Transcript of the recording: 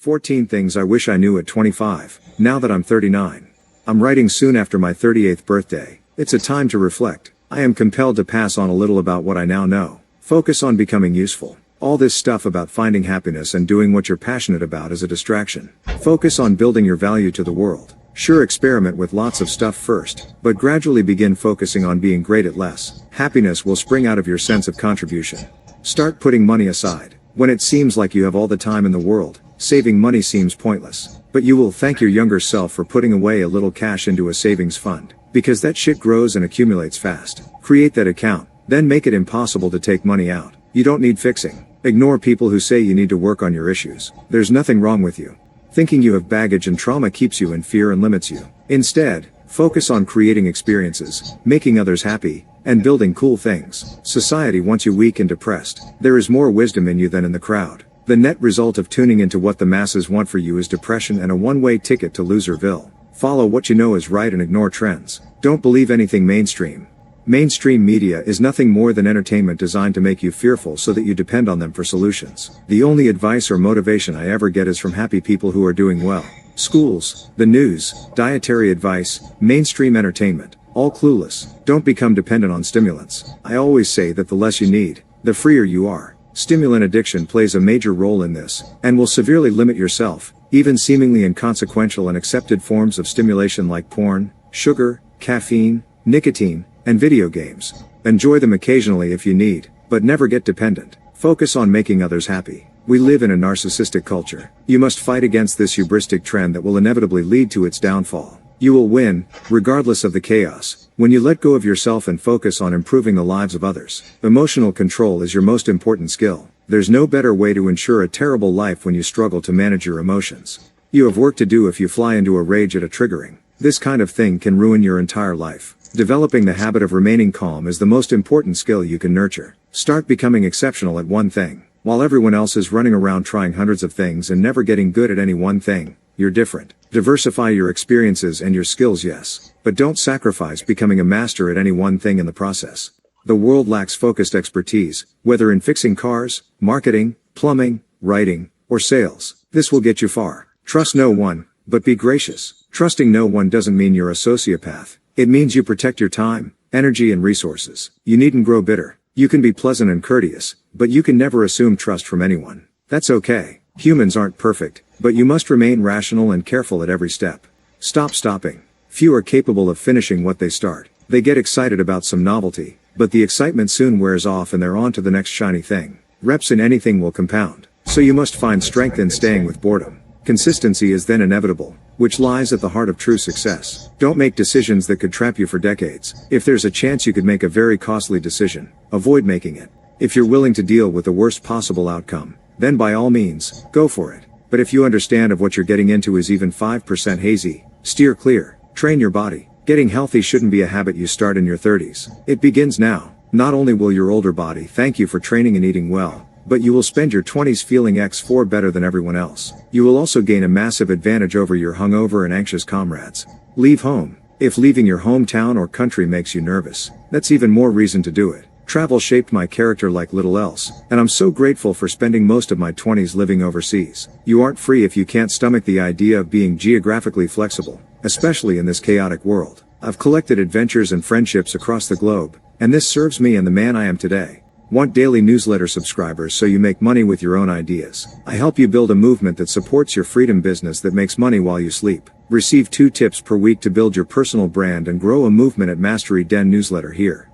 14 Things I Wish I Knew at 25, now that I'm 39. I'm writing soon after my 38th birthday. It's a time to reflect. I am compelled to pass on a little about what I now know. Focus on becoming useful. All this stuff about finding happiness and doing what you're passionate about is a distraction. Focus on building your value to the world. Sure, experiment with lots of stuff first, but gradually begin focusing on being great at less. Happiness will spring out of your sense of contribution. Start putting money aside. When it seems like you have all the time in the world, saving money seems pointless. But you will thank your younger self for putting away a little cash into a savings fund, because that shit grows and accumulates fast. Create that account, then make it impossible to take money out. You don't need fixing. Ignore people who say you need to work on your issues. There's nothing wrong with you. Thinking you have baggage and trauma keeps you in fear and limits you. Instead, focus on creating experiences, making others happy, and building cool things. Society wants you weak and depressed. There is more wisdom in you than in the crowd. The net result of tuning into what the masses want for you is depression and a one-way ticket to Loserville. Follow what you know is right and ignore trends. Don't believe anything mainstream. Mainstream media is nothing more than entertainment designed to make you fearful so that you depend on them for solutions. The only advice or motivation I ever get is from happy people who are doing well. Schools, the news, dietary advice, mainstream entertainment, all clueless. Don't become dependent on stimulants. I always say that the less you need, the freer you are. Stimulant addiction plays a major role in this, and will severely limit yourself. Even seemingly inconsequential and accepted forms of stimulation like porn, sugar, caffeine, nicotine, and video games. Enjoy them occasionally if you need, but never get dependent. Focus on making others happy. We live in a narcissistic culture. You must fight against this hubristic trend that will inevitably lead to its downfall. You will win, regardless of the chaos, when you let go of yourself and focus on improving the lives of others. Emotional control is your most important skill. There's no better way to ensure a terrible life when you struggle to manage your emotions. You have work to do if you fly into a rage at a triggering. This kind of thing can ruin your entire life. Developing the habit of remaining calm is the most important skill you can nurture. Start becoming exceptional at one thing. While everyone else is running around trying hundreds of things and never getting good at any one thing, you're different. Diversify your experiences and your skills, yes, but don't sacrifice becoming a master at any one thing in the process. The world lacks focused expertise, whether in fixing cars, marketing, plumbing, writing, or sales. This will get you far. Trust no one, but be gracious. Trusting no one doesn't mean you're a sociopath. It means you protect your time, energy, and resources. You needn't grow bitter. You can be pleasant and courteous, but you can never assume trust from anyone. That's okay. Humans aren't perfect, but you must remain rational and careful at every step. Stop stopping. Few are capable of finishing what they start. They get excited about some novelty, but the excitement soon wears off and they're on to the next shiny thing. Reps in anything will compound, so you must find strength in staying with boredom. Consistency is then inevitable, which lies at the heart of true success. Don't make decisions that could trap you for decades. If there's a chance you could make a very costly decision, avoid making it. If you're willing to deal with the worst possible outcome, then by all means, go for it. But if you understand of what you're getting into is even 5% hazy, steer clear. Train your body. Getting healthy shouldn't be a habit you start in your 30s. It begins now. Not only will your older body thank you for training and eating well, but you will spend your 20s feeling X4 better than everyone else. You will also gain a massive advantage over your hungover and anxious comrades. Leave home. If leaving your hometown or country makes you nervous, that's even more reason to do it. Travel shaped my character like little else, and I'm so grateful for spending most of my 20s living overseas. You aren't free if you can't stomach the idea of being geographically flexible, especially in this chaotic world. I've collected adventures and friendships across the globe, and this serves me and the man I am today. Want daily newsletter subscribers so you make money with your own ideas? I help you build a movement that supports your freedom business that makes money while you sleep. Receive 2 tips per week to build your personal brand and grow a movement at Mastery Den newsletter here.